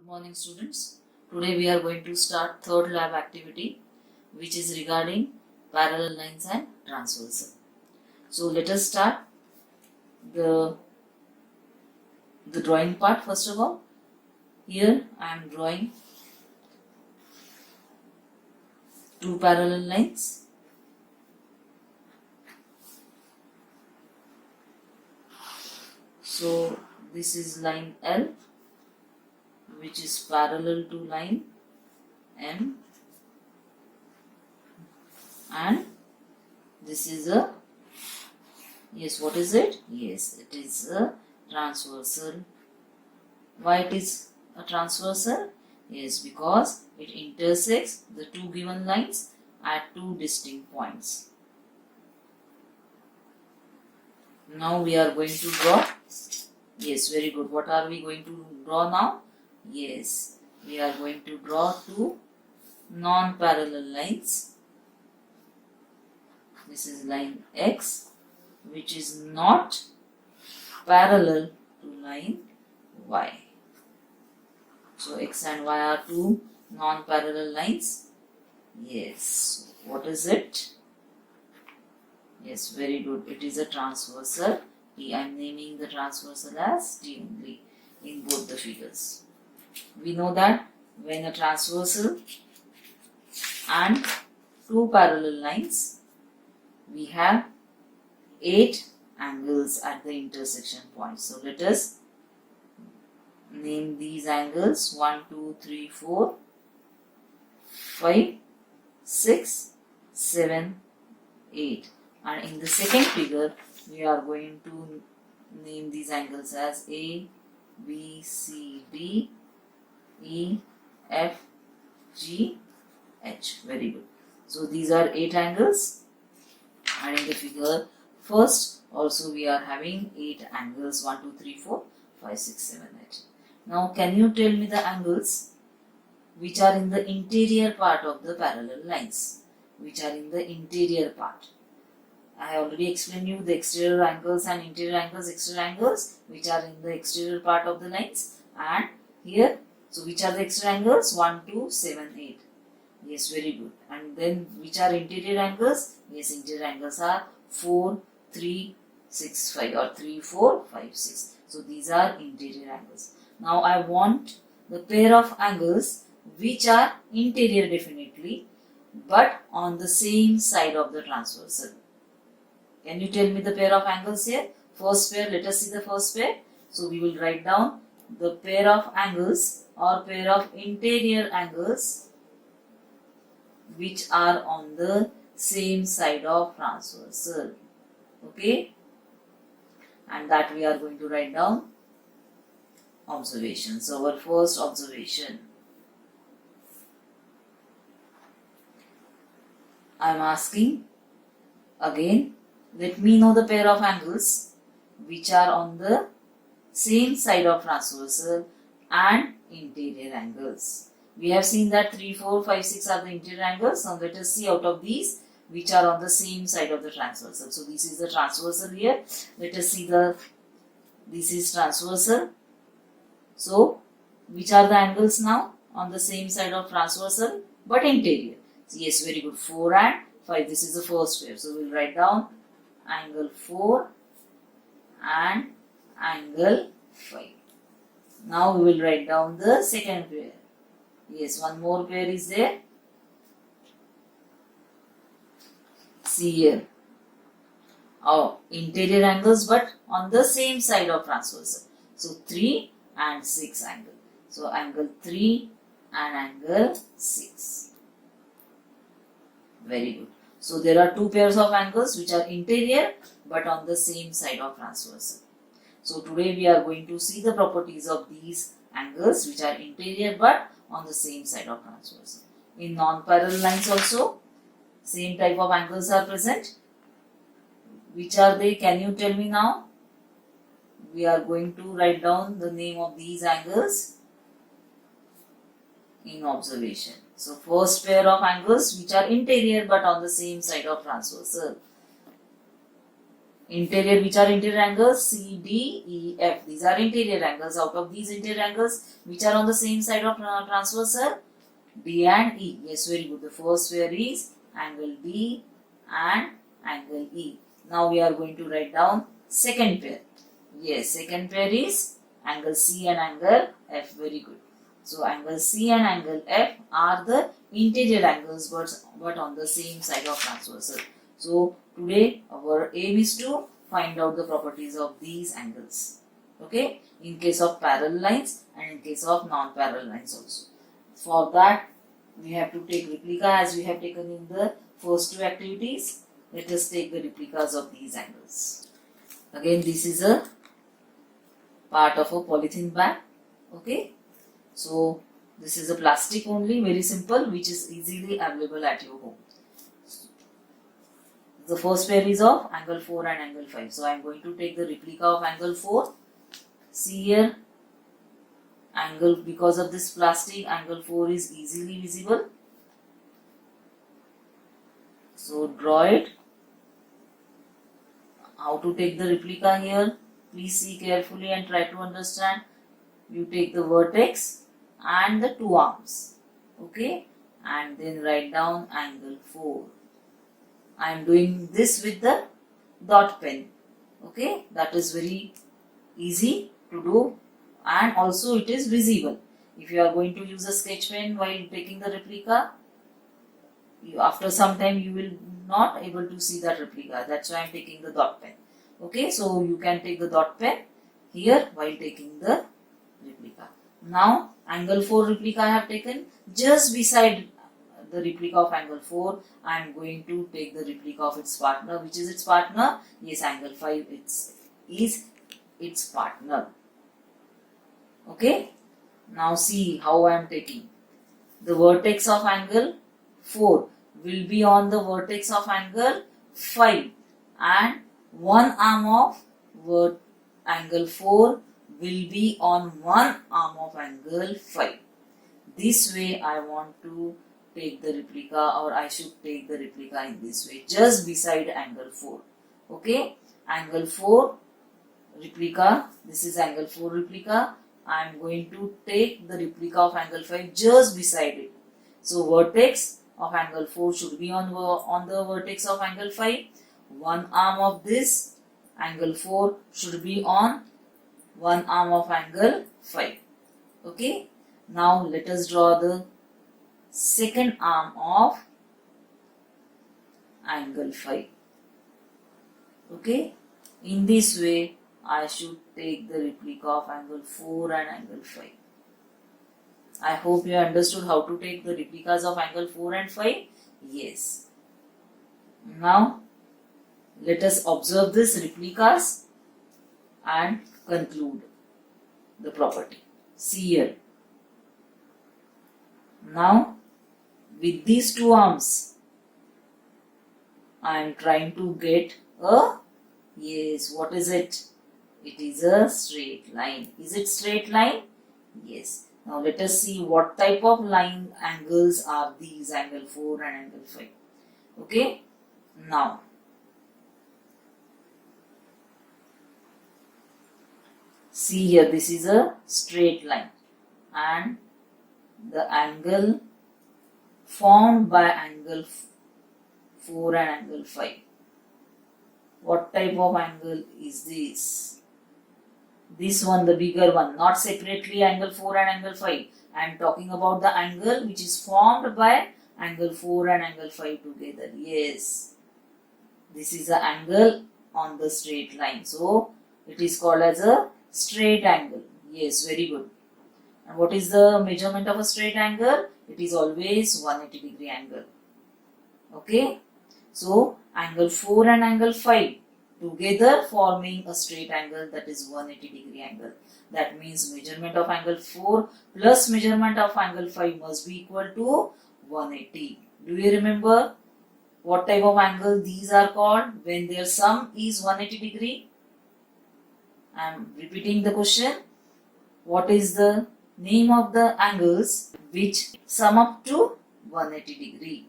Morning students. Today we are going to start third lab activity which is regarding parallel lines and transversal. So let us start the drawing part first of all. Here I am drawing two parallel lines. So this is line L which is parallel to line M, and this is a, yes, what is it? Yes, it is a transversal. Why it is a transversal? Yes, because it intersects the two given lines at two distinct points. Now we are going to draw. Yes, very good. What are we going to draw now? Yes, we are going to draw two non-parallel lines. This is line X, which is not parallel to line Y. So X and Y are two non-parallel lines. Yes, what is it? Yes, very good. It is a transversal T. I am naming the transversal as T only in both the figures. We know that when a transversal and two parallel lines, we have 8 angles at the intersection point. So let us name these angles 1, 2, 3, 4, 5, 6, 7, 8. And in the second figure, we are going to name these angles as A, B, C, D, E, F, G, H. Very good. So these are 8 angles, and in the figure first also we are having 8 angles 1, 2, 3, 4, 5, 6, 7, 8. Now can you tell me the angles which are in the interior part of the parallel lines? Which are in the interior part? I have already explained you the exterior angles and interior angles, exterior angles which are in the exterior part of the lines, and here, so which are the exterior angles? 1, 2, 7, 8. Yes, very good. And then which are interior angles? Yes, interior angles are 4, 3, 6, 5 or 3, 4, 5, 6. So these are interior angles. Now I want the pair of angles which are interior definitely but on the same side of the transversal. Can you tell me the pair of angles here? First pair, let us see the first pair. So we will write down the pair of angles or pair of interior angles which are on the same side of transversal. Okay? And that we are going to write down observation. So our first observation. I am asking again, let me know the pair of angles which are on the same side of transversal and interior angles. We have seen that 3, 4, 5, 6 are the interior angles. Now let us see out of these which are on the same side of the transversal. So this is the transversal here. Let us see this is transversal. So which are the angles now on the same side of transversal but interior? So yes, very good. 4 and 5. This is the first pair. So we will write down angle 4 and angle 5. Now we will write down the second pair. Yes, one more pair is there. See here. Oh, interior angles but on the same side of transversal. So 3 and 6 angle. So angle 3 and angle 6. Very good. So there are two pairs of angles which are interior but on the same side of transversal. So today we are going to see the properties of these angles which are interior but on the same side of transversal. In non-parallel lines also same type of angles are present. Which are they? Can you tell me now? We are going to write down the name of these angles in observation. So first pair of angles which are interior but on the same side of transversal. Interior, which are interior angles? C, D, E, F. These are interior angles. Out of these interior angles, which are on the same side of transversal? D and E. Yes, very good. The first pair is angle D and angle E. Now we are going to write down second pair. Yes, second pair is angle C and angle F. Very good. So angle C and angle F are the interior angles but on the same side of transversal. So today our aim is to find out the properties of these angles. Okay, in case of parallel lines and in case of non-parallel lines also. For that we have to take replica as we have taken in the first two activities. Let us take the replicas of these angles. Again, this is a part of a polythene bag. Okay, so this is a plastic only, very simple, which is easily available at your home. The first pair is of angle 4 and angle 5. So I am going to take the replica of angle 4. See here, angle, because of this plastic, angle 4 is easily visible. So draw it. How to take the replica here? Please see carefully and try to understand. You take the vertex and the two arms. Okay, and then write down angle 4. I am doing this with the dot pen. Okay, that is very easy to do and also it is visible. If you are going to use a sketch pen while taking the replica, after some time you will not able to see that replica. That's why I am taking the dot pen. Okay, so you can take the dot pen here while taking the replica. Now angle 4 replica I have taken. Just beside the replica of angle 4, I am going to take the replica of its partner. Which is its partner? Yes, angle 5 is its partner. Okay, now see how I am taking. The vertex of angle 4 will be on the vertex of angle 5 and one arm of angle 4 will be on one arm of angle 5. This way I want to take the replica, or I should take the replica in this way, just beside angle 4. Okay, angle 4 replica, this is angle 4 replica. I am going to take the replica of angle 5 just beside it. So vertex of angle 4 should be on the vertex of angle 5. One arm of this angle 4 should be on one arm of angle 5. Okay, now let us draw the second arm of angle 5. Okay, in this way I should take the replica of angle 4 and angle 5. I hope you understood how to take the replicas of angle 4 and 5. Yes. Now let us observe these replicas and conclude the property. See here. Now with these two arms I am trying to get a, yes, what is it? It is a straight line. Is it straight line? Yes. Now let us see what type of line angles are these, angle 4 and angle 5. Okay. Now see here, this is a straight line and the angle formed by angle 4 and angle 5. What type of angle is this? This one, the bigger one, not separately angle 4 and angle 5. I am talking about the angle which is formed by angle 4 and angle 5 together. Yes, this is the angle on the straight line. So it is called as a straight angle. Yes, very good. And what is the measurement of a straight angle? It is always 180 degree angle. Okay. So angle 4 and angle 5 together forming a straight angle, that is 180 degree angle. That means measurement of angle 4 plus measurement of angle 5 must be equal to 180. Do you remember what type of angle these are called when their sum is 180 degree? I am repeating the question. What is the name of the angles which sum up to 180 degree?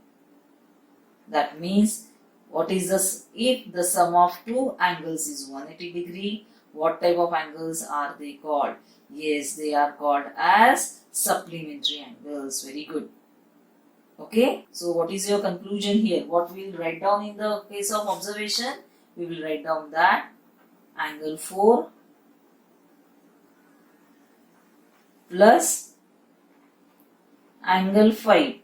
That means What is this? If the sum of two angles is 180 degree, what type of angles are they called? Yes, they are called as supplementary angles. Very good. Okay, so what is your conclusion here? What we will write down in the case of observation? We will write down that angle 4 plus angle 5.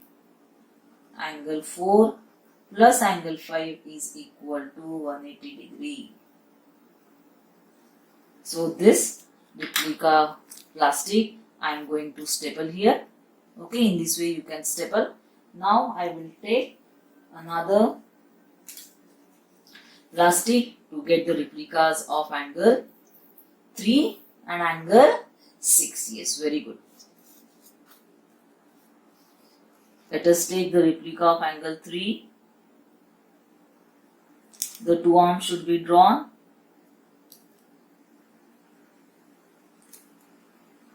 Angle 4 plus angle 5 is equal to 180 degree. So this replica plastic I am going to staple here. Okay, in this way you can staple. Now I will take another plastic to get the replicas of angle 3 and angle 6. Yes, very good. Let us take the replica of angle 3. The two arms should be drawn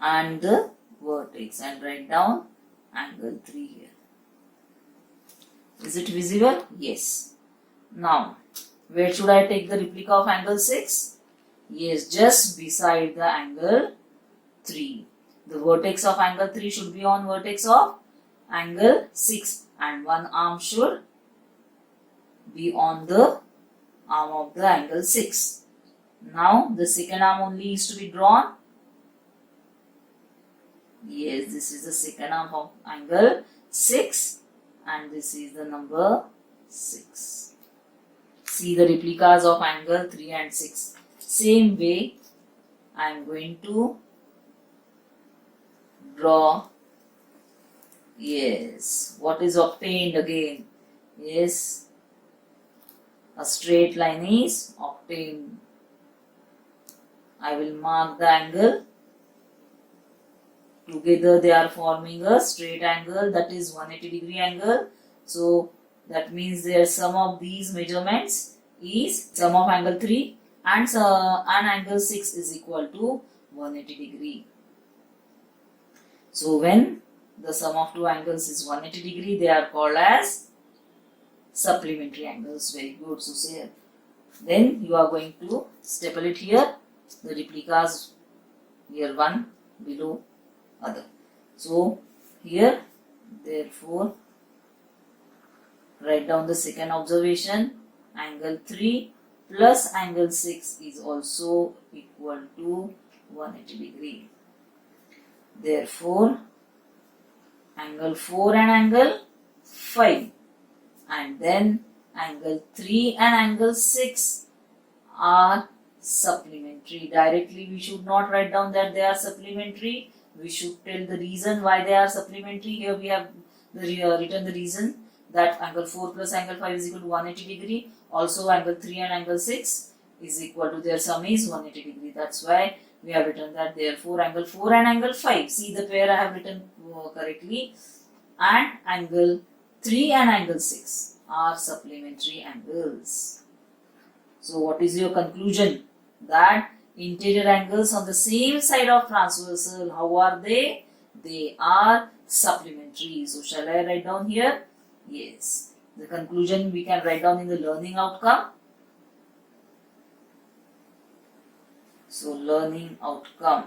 and the vertex, and write down angle 3 here. Is it visible? Yes. Now, where should I take the replica of angle 6? Yes, just beside the angle 3. The vertex of angle 3 should be on vertex of angle 6 and one arm should be on the arm of the angle 6. Now, the second arm only is to be drawn. Yes, this is the second arm of angle 6 and this is the number 6. See the replicas of angle 3 and 6. Same way, I am going to draw. Yes, what is obtained again? Yes, a straight line is obtained. I will mark the angle. Together they are forming a straight angle, that is 180 degree angle. So that means their sum of these measurements is sum of angle 3 and angle 6 is equal to 180 degree. So when the sum of two angles is 180 degree, they are called as supplementary angles. Very good. So say, then you are going to staple it here. The replicas here one below other. So here, therefore, write down the second observation. Angle 3 plus angle 6 is also equal to 180 degree. Therefore, angle 4 and angle 5 and then angle 3 and angle 6 are supplementary. Directly we should not write down that they are supplementary. We should tell the reason why they are supplementary. Here we have written the reason that angle 4 plus angle 5 is equal to 180 degree. Also angle 3 and angle 6 is equal to their sum is 180 degree. That's why we have written that. Therefore angle 4 and angle 5, see the pair I have written correctly, and angle 3 and angle 6 are supplementary angles. So what is your conclusion? That interior angles on the same side of transversal, how are they? They are supplementary. So shall I write down here? Yes. The conclusion we can write down in the learning outcome. So learning outcome.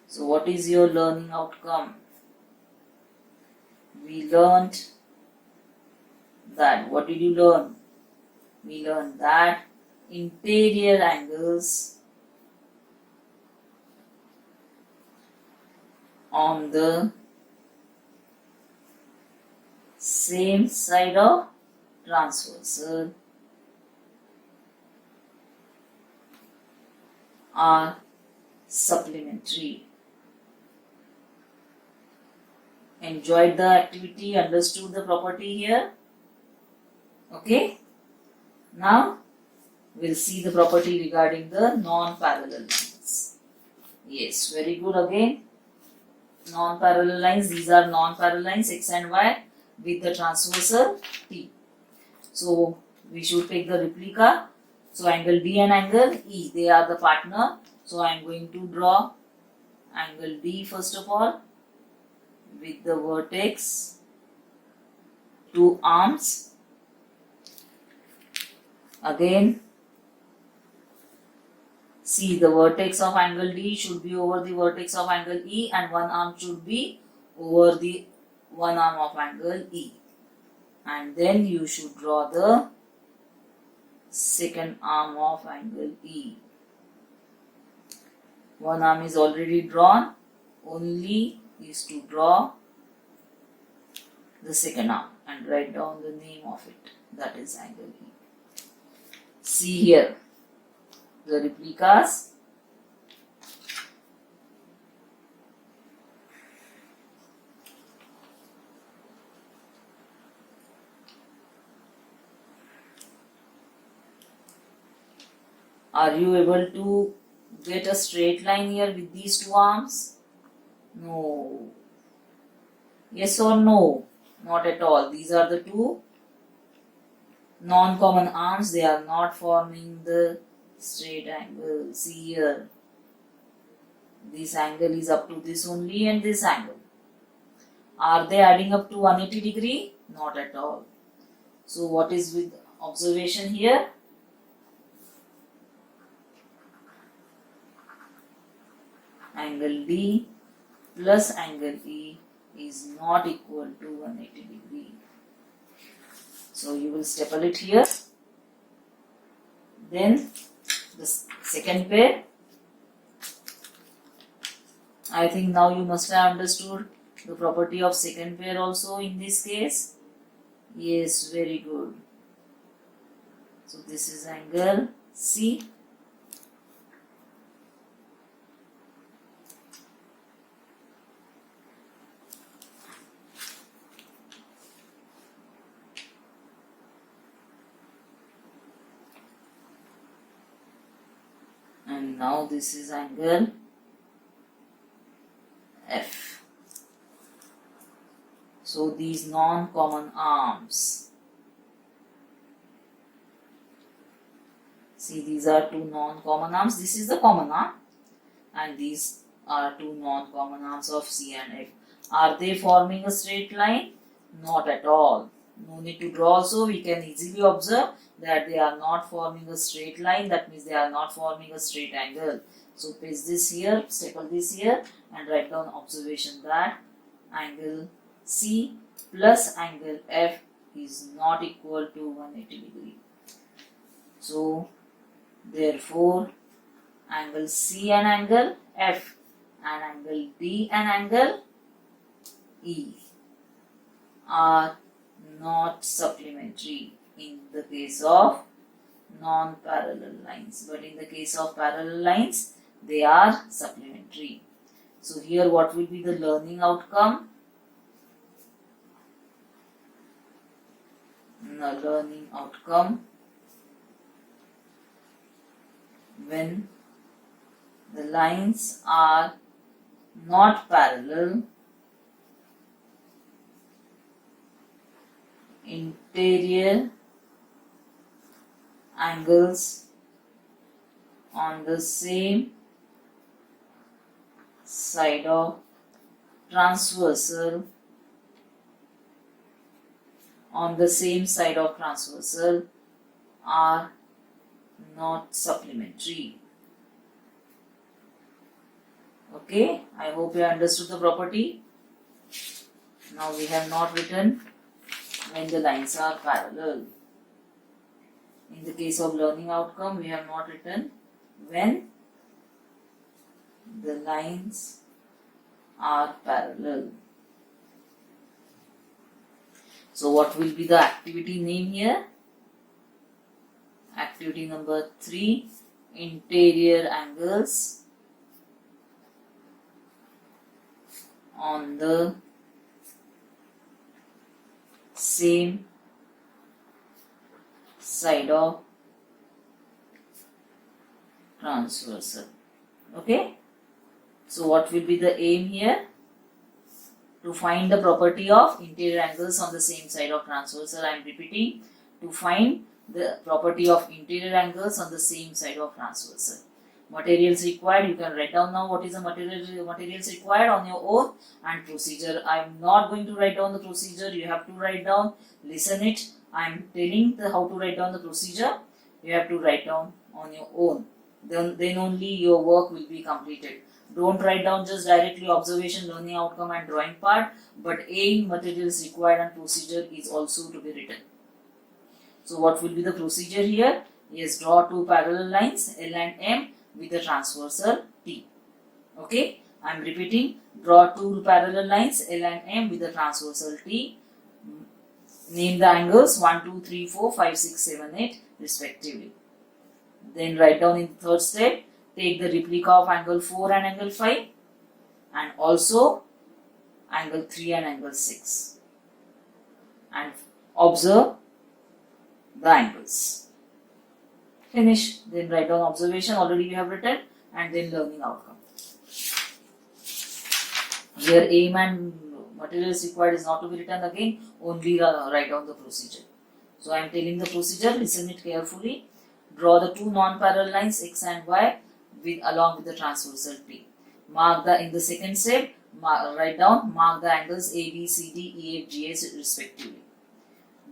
So what is your learning outcome? We learned that. What did you learn? We learned that interior angles on the same side of transversal are supplementary. Enjoyed the activity, understood the property here? Okay. Now we'll see the property regarding the non-parallel lines. Yes, very good again. Non-parallel lines, these are non-parallel lines x and y with the transversal t. So we should take the replica. So angle D and angle E, they are the partner. So I am going to draw angle D first of all with the vertex, two arms Again, see, the vertex of angle D should be over the vertex of angle E, and one arm should be over the one arm of angle E. And then you should draw the second arm of angle E. One arm is already drawn, only is to draw the second arm and write down the name of it, that is angle E. See here, the replicas. Are you able to get a straight line here with these two arms? No. Yes or no? Not at all. These are the two non-common arms. They are not forming the straight angle. See here. This angle is up to this only and this angle. Are they adding up to 180 degree? Not at all. So what is with observation here? Angle D plus angle E is not equal to 180 degree. So you will staple it here. Then the second pair. I think now you must have understood the property of second pair also in this case. Yes, very good. So this is angle C. And now this is angle F. So these non-common arms. See, these are two non-common arms. This is the common arm. And these are two non-common arms of C and F. Are they forming a straight line? Not at all. No need to draw also. We can easily observe that they are not forming a straight line. That means they are not forming a straight angle. So paste this here, staple this here, and write down observation that angle C plus angle F is not equal to 180 degree. So therefore angle C and angle F and angle D and angle E are not supplementary in the case of non-parallel lines, but in the case of parallel lines they are supplementary. So here what will be the learning outcome? The learning outcome, when the lines are not parallel, interior angles on the same side of transversal are not supplementary. Okay, I hope you understood the property. Now we have not written when the lines are parallel. In the case of learning outcome, we have not written when the lines are parallel. So what will be the activity name here? Activity number 3, interior angles on the same side of transversal. Okay. So what will be the aim here? To find the property of interior angles on the same side of transversal. I am repeating, to find the property of interior angles on the same side of transversal. Materials required, you can write down now what is the materials required on your own, and procedure. I am not going to write down the procedure, you have to write down, listen it. I am telling how to write down the procedure. you have to write down on your own. Then only your work will be completed. Don't write down just directly observation, learning outcome and drawing part, but aim, materials required and procedure is also to be written. So what will be the procedure here? Yes, draw two parallel lines L and M with the transversal T. Okay, I am repeating, draw two parallel lines L and M with the transversal T. Name the angles 1, 2, 3, 4, 5, 6, 7, 8 respectively. Then write down in the third step, take the replica of angle 4 and angle 5 and also angle 3 and angle 6 and observe the angles. Finish. Then write down observation, already we have written, and then learning outcome. Here aim and materials required is not to be written again, only write down the procedure. So I am telling the procedure, listen it carefully. Draw the two non-parallel lines X and Y along with the transversal T. Mark in the second step, write down, mark the angles A, B, C, D, E, F, G, H respectively.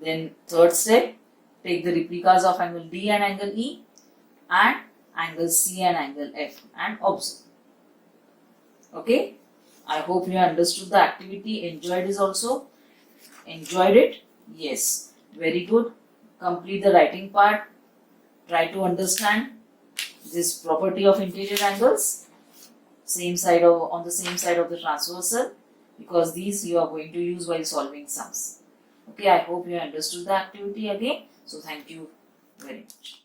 Then third step, take the replicas of angle D and angle E and angle C and angle F and observe. Okay, I hope you understood the activity, enjoyed this also. Enjoyed it? Yes, very good. Complete the writing part. Try to understand this property of interior angles, on the same side of the transversal, because these you are going to use while solving sums. Okay, I hope you understood the activity again. So thank you very much.